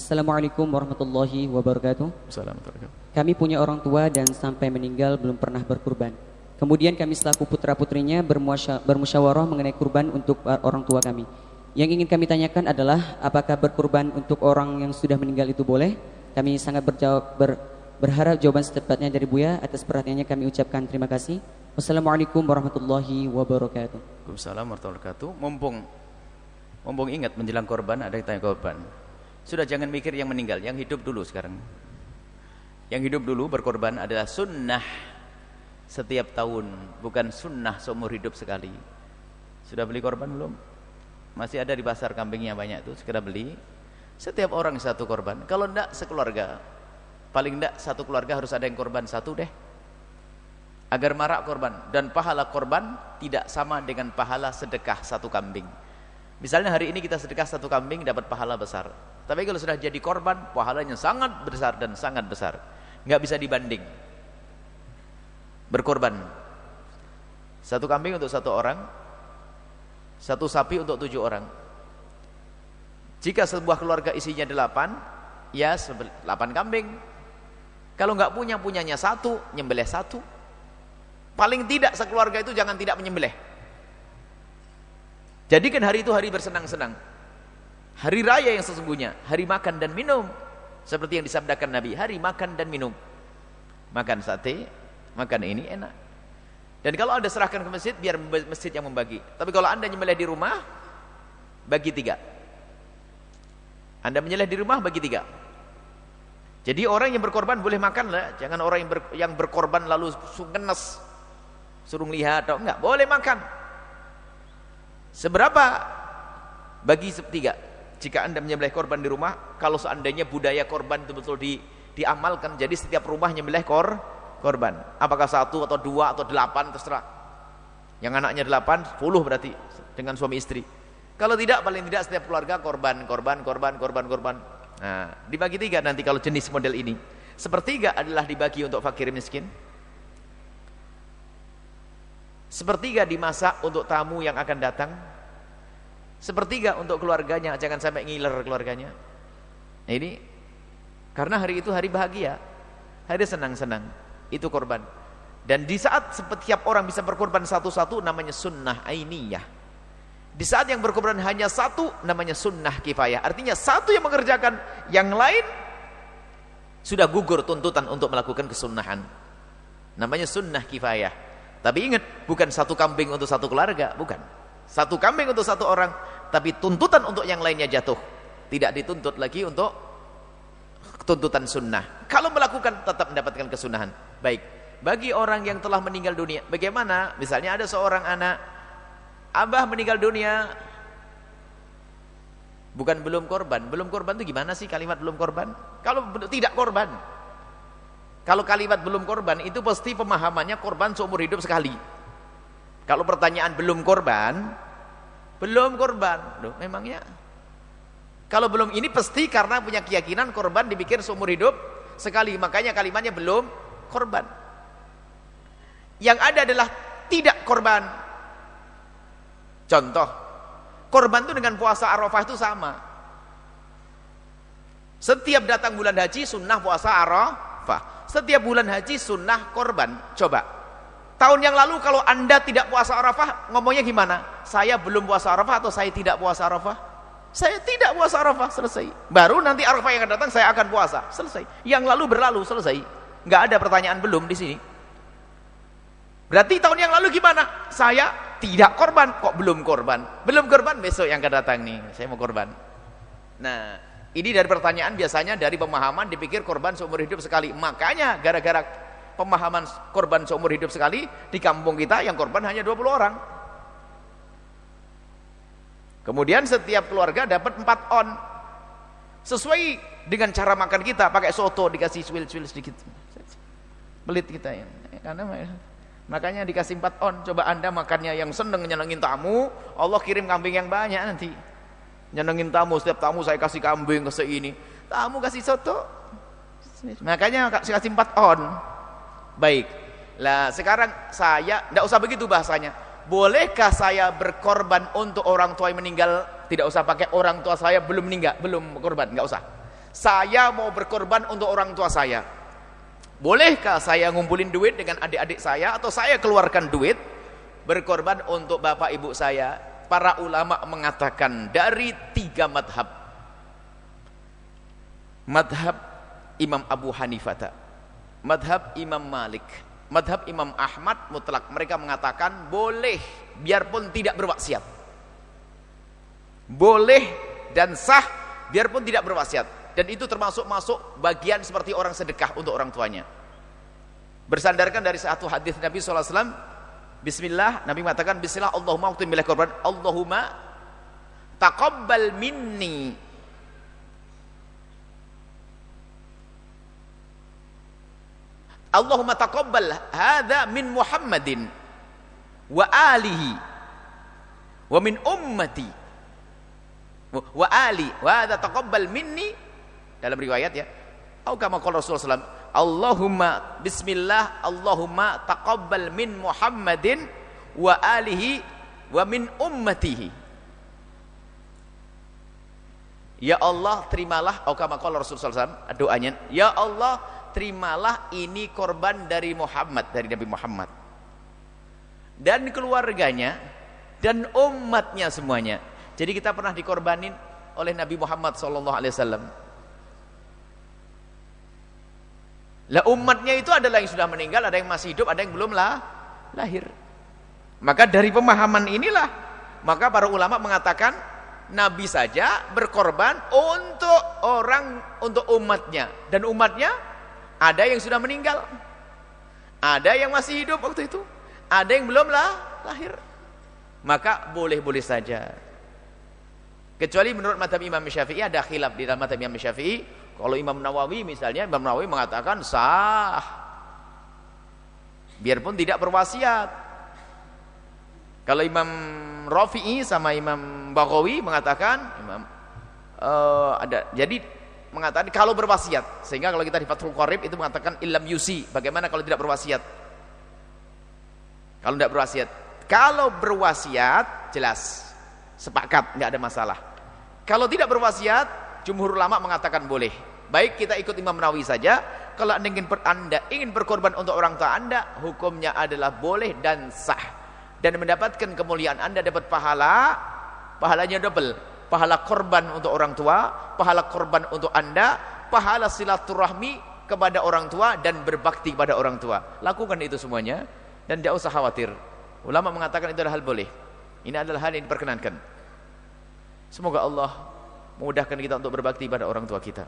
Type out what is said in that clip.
Assalamualaikum warahmatullahi wabarakatuh. Assalamualaikum. Kami punya orang tua dan sampai meninggal belum pernah berkurban. Kemudian kami selaku putra-putrinya bermusyawarah mengenai kurban untuk orang tua kami. Yang ingin kami tanyakan adalah apakah berkurban untuk orang yang sudah meninggal itu boleh? Kami sangat berharap jawaban secepatnya dari Buya. Atas perhatiannya kami ucapkan terima kasih. Wassalamualaikum warahmatullahi wabarakatuh. Waalaikumsalam warahmatullahi wabarakatuh. Mumpung ingat menjelang korban ada yang tanya korban. Sudah jangan mikir yang meninggal, yang hidup dulu sekarang. Yang hidup dulu berkorban adalah sunnah setiap tahun, bukan sunnah seumur hidup sekali. Sudah beli korban belum? Masih ada di pasar kambingnya banyak itu, segera beli. Setiap orang satu korban. Kalau enggak sekeluarga, paling enggak satu keluarga harus ada yang korban satu deh. Agar marak korban, dan pahala korban tidak sama dengan pahala sedekah satu kambing. Misalnya hari ini kita sedekah satu kambing dapat pahala besar. Tapi kalau sudah jadi korban, pahalanya sangat besar dan sangat besar. Nggak bisa dibanding. Berkorban. Satu kambing untuk satu orang, satu sapi untuk 7 orang. Jika sebuah keluarga isinya 8, ya 8 kambing. Kalau nggak punyanya satu, nyembelih satu. Paling tidak sekeluarga itu jangan tidak menyembelih. Jadikan hari itu hari bersenang-senang. Hari raya yang sesungguhnya, hari makan dan minum. Seperti yang disabdakan Nabi, hari makan dan minum. Makan sate, makan ini enak. Dan kalau Anda serahkan ke masjid, biar masjid yang membagi. Tapi kalau Anda menyembelih di rumah, bagi 3. Anda menyembelih di rumah, bagi 3. Jadi orang yang berkorban boleh makan lah. Jangan orang yang berkorban lalu ngenes, suruh lihat atau enggak, boleh makan. Seberapa? Bagi 3. Jika Anda menyembelih korban di rumah, kalau seandainya budaya korban itu betul diamalkan, jadi setiap rumah menyembelih korban. Apakah 1 atau 2 atau 8 terserah. Yang anaknya 8, 10 berarti dengan suami istri. Kalau tidak, paling tidak setiap keluarga korban. Nah, dibagi 3 nanti kalau jenis model ini. Sepertiga adalah dibagi untuk fakir miskin. Sepertiga dimasak untuk tamu yang akan datang. Sepertiga untuk keluarganya, jangan sampai ngiler keluarganya. Nah, ini karena hari itu hari bahagia, hari senang-senang, itu korban. Dan di saat setiap orang bisa berkorban satu-satu, namanya sunnah ainiyah. Di saat yang berkorban hanya satu, namanya sunnah kifayah. Artinya satu yang mengerjakan, yang lain sudah gugur tuntutan untuk melakukan kesunnahan. Namanya sunnah kifayah. Tapi ingat, bukan satu kambing untuk satu keluarga, bukan. Satu kambing untuk satu orang, tapi tuntutan untuk yang lainnya jatuh. Tidak dituntut lagi untuk tuntutan sunnah. Kalau melakukan tetap mendapatkan kesunahan. Baik, bagi orang yang telah meninggal dunia, bagaimana? Misalnya ada seorang anak, abah meninggal dunia, bukan belum korban. Belum korban itu gimana sih kalimat belum korban? Kalau tidak korban, kalau kalimat belum korban itu pasti pemahamannya korban seumur hidup sekali. Kalau pertanyaan belum korban, loh, memangnya kalau belum ini pasti karena punya keyakinan korban dipikir seumur hidup sekali, makanya kalimatnya belum korban. Yang ada adalah tidak korban. Contoh, korban itu dengan puasa Arafah itu sama. Setiap datang bulan haji sunnah puasa Arafah. Setiap bulan haji sunnah korban. Coba tahun yang lalu kalau Anda tidak puasa Arafah, ngomongnya gimana? Saya belum puasa Arafah atau saya tidak puasa Arafah? Saya tidak puasa Arafah, selesai. Baru nanti Arafah yang akan datang saya akan puasa, selesai. Yang lalu berlalu, selesai. Nggak ada pertanyaan belum di sini. Berarti tahun yang lalu gimana? Saya tidak korban, kok belum korban? Belum korban, besok yang akan datang nih, saya mau korban. Nah, ini dari pertanyaan biasanya dari pemahaman dipikir korban seumur hidup sekali. Makanya gara-gara pemahaman korban seumur hidup sekali, di kampung kita yang korban hanya 20 orang. Kemudian setiap keluarga dapat 4 on. Sesuai dengan cara makan kita, pakai soto dikasih swil-swil sedikit. Pelit kita ya. Karena makanya dikasih 4 on. Coba Anda makannya yang seneng nyenengin tamu, Allah kirim kambing yang banyak nanti. Nyenengin tamu, setiap tamu saya kasih kambing, kasih ini. Tamu kasih soto. Makanya kasih 4 on. Baik, lah sekarang saya tidak usah begitu bahasanya. Bolehkah saya berkorban untuk orang tua yang meninggal? Tidak usah pakai orang tua saya belum meninggal, belum berkorban, nggak usah. Saya mau berkorban untuk orang tua saya. Bolehkah saya ngumpulin duit dengan adik-adik saya, atau saya keluarkan duit berkorban untuk bapak ibu saya? Para ulama mengatakan dari 3 madhab. Madhab Imam Abu Hanifah, madhab Imam Malik, madhab Imam Ahmad mutlak. Mereka mengatakan boleh biarpun tidak berwasiat. Boleh dan sah biarpun tidak berwasiat. Dan itu termasuk bagian seperti orang sedekah untuk orang tuanya. Bersandarkan dari satu hadis Nabi SAW, Bismillah, Nabi mengatakan Bismillah Allahumma uqtim billah korban, Allahumma taqabbal minni Allahumma taqabbal hadha min Muhammadin wa alihi wa min ummati wa ali wa hadha taqabbal minni. Dalam riwayat ya, atau kama qala Rasulullah SAW, Allahumma bismillah Allahumma taqabbal min Muhammadin wa alihi wa min ummatihi. Ya Allah, terimalah, atau kama qala Rasulullah SAW, doanya, ya Allah, terimalah ini korban dari Muhammad, dari Nabi Muhammad dan keluarganya dan umatnya semuanya. Jadi kita pernah dikorbanin oleh Nabi Muhammad SAW. Lah umatnya itu adalah yang sudah meninggal, ada yang masih hidup, ada yang belum lahir. Maka dari pemahaman inilah, maka para ulama mengatakan Nabi saja berkorban untuk umatnya, dan umatnya ada yang sudah meninggal, ada yang masih hidup waktu itu, ada yang belum lahir. Maka boleh-boleh saja. Kecuali menurut mazhab Imam Syafi'i ada khilaf di dalam mazhab Imam Syafi'i. Kalau Imam Nawawi misalnya, Imam Nawawi mengatakan sah biarpun tidak berwasiat. Kalau Imam Rafi'i sama Imam Baghawi mengatakan jadi mengatakan kalau berwasiat. Sehingga kalau kita di Fathul Qarib itu mengatakan illam yusi, bagaimana kalau tidak berwasiat? Kalau tidak berwasiat. Kalau berwasiat jelas sepakat, nggak ada masalah. Kalau tidak berwasiat, jumhur ulama mengatakan boleh. Baik kita ikut Imam Nawawi saja. Kalau anda ingin berkorban untuk orang tua anda, hukumnya adalah boleh dan sah. Dan mendapatkan kemuliaan, anda dapat pahalanya double. Pahala korban untuk orang tua, pahala korban untuk anda, pahala silaturahmi kepada orang tua, dan berbakti kepada orang tua. Lakukan itu semuanya dan tidak usah khawatir. Ulama mengatakan itu adalah hal boleh. Ini adalah hal yang diperkenankan. Semoga Allah memudahkan kita untuk berbakti pada orang tua kita.